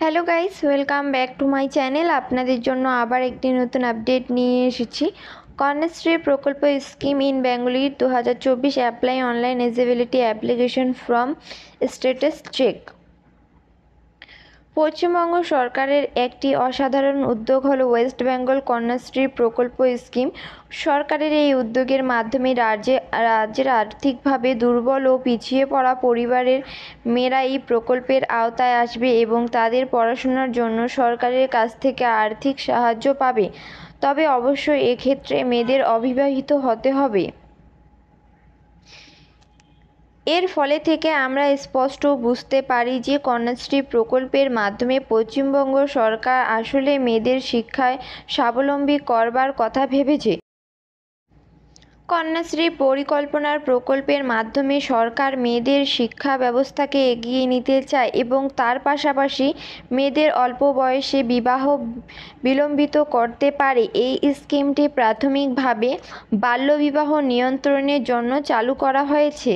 Hello guys, welcome back to my channel. আপনাদের জন্য আবার একটি নতুন আপডেট নিয়ে এসেছি। কন্যাশ্রী প্রকল্প scheme in Bengali 2024 apply online eligibility application from status check. Paschimbanga সরকারের একটি অসাধারণ উদ্যোগ হলো ওয়েস্ট বেঙ্গল কন্যাশ্রী প্রকল্প স্কিম। সরকারের এই উদ্যোগের মাধ্যমে রাজ্যের আর্থিকভাবে দুর্বল ও পিছিয়ে পড়া পরিবারের মেয়েরা এই প্রকল্পের আওতায় আসবে এবং তাদের পড়াশোনার জন্য সরকারের কাছ থেকে আর্থিক সাহায্য পাবে। তবে অবশ্যই এক্ষেত্রে মেয়েদের অবিবাহিত হতে হবে। এর ফলে থেকে আমরা স্পষ্ট বুঝতে পারি যে কন্যাশ্রী প্রকল্পের মাধ্যমে পশ্চিমবঙ্গ সরকার আসলে মেয়েদের শিক্ষায় স্বাবলম্বী করবার কথা ভেবেছে। কন্যাশ্রী পরিকল্পনার প্রকল্পের মাধ্যমে সরকার মেয়েদের শিক্ষা ব্যবস্থাকে এগিয়ে নিতে চায় এবং তার পাশাপাশি মেয়েদের অল্প বয়সে বিবাহ বিলম্বিত করতে পারে। এই স্কিমটি প্রাথমিকভাবে বাল্যবিবাহ নিয়ন্ত্রণের জন্য চালু করা হয়েছে।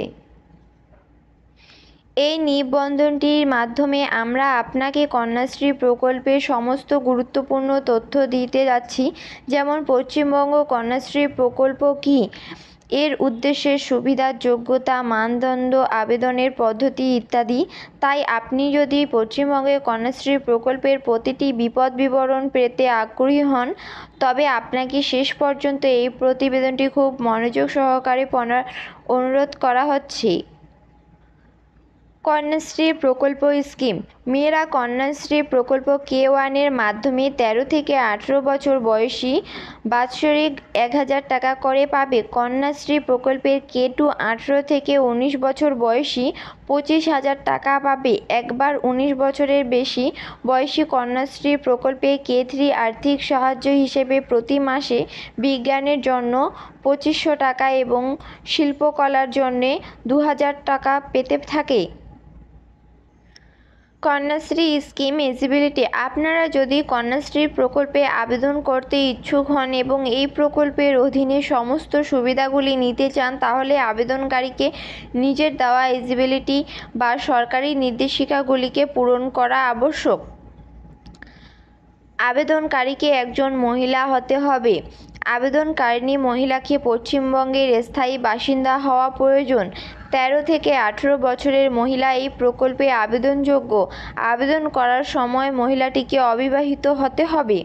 এই নিবন্ধনটির মাধ্যমে আমরা আপনাকে কন্যাশ্রী প্রকল্পের সমস্ত গুরুত্বপূর্ণ তথ্য দিতে যাচ্ছি, যেমন পশ্চিমবঙ্গ কন্যাশ্রী প্রকল্প কী, এর উদ্দেশ্যে, সুবিধা, যোগ্যতা, মানদণ্ড, আবেদনের পদ্ধতি ইত্যাদি। তাই আপনি যদি পশ্চিমবঙ্গের কন্যাশ্রী প্রকল্পের প্রতিটি বিপদ বিবরণ পেতে আগ্রহী হন, তবে আপনাকে শেষ পর্যন্ত এই প্রতিবেদনটি খুব মনোযোগ সহকারে পড়ার অনুরোধ করা হচ্ছে। কন্যাশ্রী প্রকল্প স্কিম। মেয়েরা কন্যাশ্রী প্রকল্প K1-এর মাধ্যমে 13 থেকে 18 বছর বয়সী বাৎসরিক 1000 টাকা করে পাবে। কন্যাশ্রী প্রকল্পের K2 18 থেকে 19 বছর বয়সী 25,000 টাকা পাবে। একবার 19 বছরের বেশি বয়সী কন্যাশ্রী প্রকল্পে K3 আর্থিক সাহায্য হিসেবে প্রতি মাসে বিজ্ঞানের জন্য 2500 টাকা এবং শিল্পকলার জন্য 2000 টাকা পেতে থাকে। Kanyashree scheme eligibility. আপনারা যদি কন্যাশ্রী প্রকল্পে আবেদন করতে ইচ্ছুক হন এবং এই প্রকল্পের অধীনে সমস্ত সুবিধাগুলি নিতে চান, তাহলে আবেদনকারীকে নিজের দেওয়া এলিজিবিলিটি বা সরকারি নির্দেশিকাগুলিকে পূরণ করা আবশ্যক। আবেদনকারীকে একজন মহিলা হতে হবে। আবেদনকারিণী মহিলাকে পশ্চিমবঙ্গের স্থায়ী বাসিন্দা হওয়া প্রয়োজন। 13 থেকে 18 বছরের মহিলা এই প্রকল্পে আবেদনযোগ্য। আবেদন করার সময় মহিলাটিকে অবিবাহিত হতে হবে।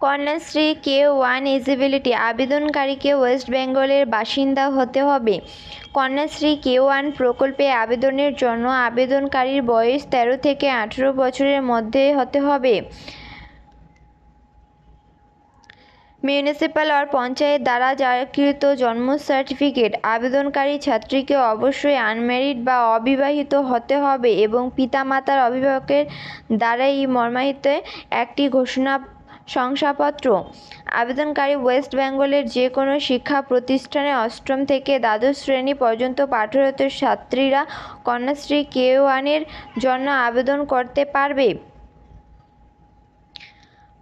Kanyashree K1 eligibility. আবেদনকারীকে ওয়েস্ট বেঙ্গলের বাসিন্দা হতে হবে। কন্যাশ্রী K1 প্রকল্পে আবেদনের জন্য আবেদনকারীর বয়স 13 থেকে 18 বছরের মধ্যে হতে হবে। মিউনিসিপ্যাল আর পঞ্চায়েত দ্বারা জারিকৃত জন্ম সার্টিফিকেট। আবেদনকারী ছাত্রীকে অবশ্যই আনম্যারিড বা অবিবাহিত হতে হবে এবং পিতামাতার অভিভাবকের দ্বারা এই মর্মাহিত একটি শংসাপত্র। আবেদনকারী ওয়েস্ট বেঙ্গলের যে কোনো শিক্ষা প্রতিষ্ঠানে অষ্টম থেকে দ্বাদশ শ্রেণী পর্যন্ত পাঠরত ছাত্রীরা কন্যাশ্রী K1-এর জন্য আবেদন করতে পারবে।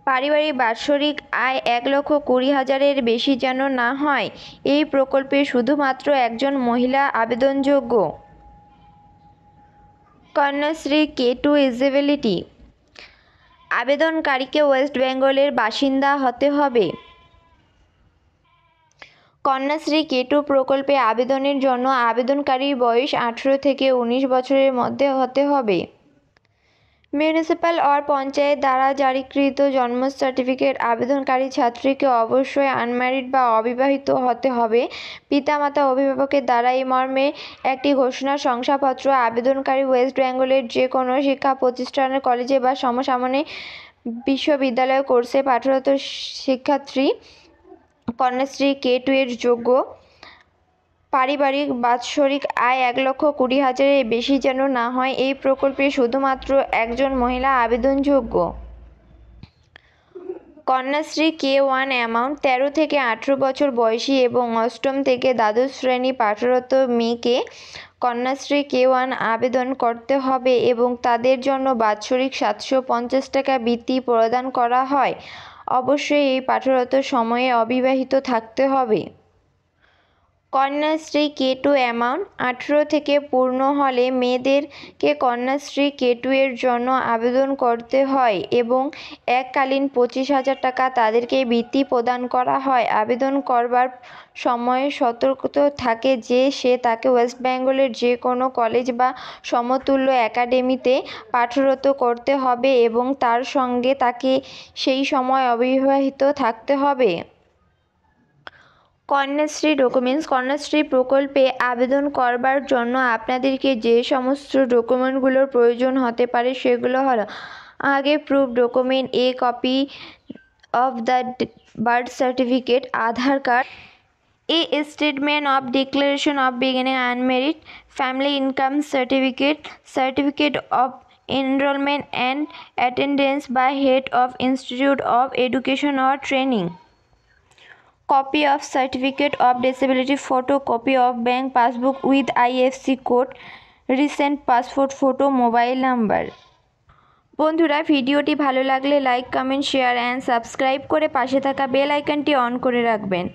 পারিবারিক বাৎসরিক আয় 1,20,000-এর বেশি যেন না হয়। এই প্রকল্পে শুধুমাত্র একজন মহিলা আবেদনযোগ্য। Kanyashree K2 eligibility. আবেদনকারীকে ওয়েস্ট বেঙ্গলের বাসিন্দা হতে হবে। কন্যাশ্রী K2 প্রকল্পে আবেদনের জন্য আবেদনকারীর বয়স 18 থেকে 19 বছরের মধ্যে হতে হবে। মিউনিসিপ্যাল আর পঞ্চায়েত দ্বারা জারিকৃত জন্ম সার্টিফিকেট। আবেদনকারী ছাত্রীকে অবশ্যই আনম্যারিড বা অবিবাহিত হতে হবে। পিতামাতা অভিভাবকের দ্বারা এই মর্মে একটি শংসাপত্র। আবেদনকারী ওয়েস্ট বেঙ্গলের যে কোনো শিক্ষা প্রতিষ্ঠানের কলেজে বা সমসাময়িক বিশ্ববিদ্যালয় কোর্সে পাঠরত শিক্ষার্থী। কন্যাশ্রী K2 এর যোগ্য। পারিবারিক বাৎসরিক আয় 1,20,000-এর বেশি যেন না হয়। এই প্রকল্পে শুধুমাত্র একজন মহিলা আবেদনযোগ্য। Kanyashree K1 amount. 13 থেকে 18 বছর বয়সী এবং অষ্টম থেকে দ্বাদশ শ্রেণী পাঠরত মেয়েকে কন্যাশ্রী K1 আবেদন করতে হবে এবং তাদের জন্য বাৎসরিক 750 টাকা বৃত্তি প্রদান করা হয়। অবশ্যই এই পাঠরত সময়ে অবিবাহিত থাকতে হবে। কন্যাশ্রী K2 অ্যামাউন্ট 18 থেকে পূর্ণ হলে মেয়েদেরকে কন্যাশ্রী K2 এর জন্য আবেদন করতে হয় এবং এককালীন 25,000 টাকা তাদেরকে বৃত্তি প্রদান করা হয়। আবেদন করবার সময়ে সতর্ক থাকে যে তাকে ওয়েস্ট বেঙ্গলের যে কোনো কলেজ বা সমতুল্য একাডেমিতে পাঠরত করতে হবে এবং তার সঙ্গে তাকে সেই সময় অবিবাহিত থাকতে হবে। কন্যাশ্রী ডকুমেন্টস। কন্যাশ্রী প্রকল্পে আবেদন করবার জন্য আপনাদেরকে যে সমস্ত ডকুমেন্টগুলোর প্রয়োজন হতে পারে সেগুলো হলো: age proof document, copy of the birth certificate, Aadhaar card, statement of declaration of beginning unmarried, family income certificate, certificate of enrolment and attendance by head of institute of education or training, copy of certificate of disability, photocopy of bank passbook with IFSC code, recent passport photo, mobile number. বন্ধুরা, ভিডিওটি ভালো লাগলে like, comment, share and subscribe করে পাশে থাকা bell আইকনটি on করে রাখবেন।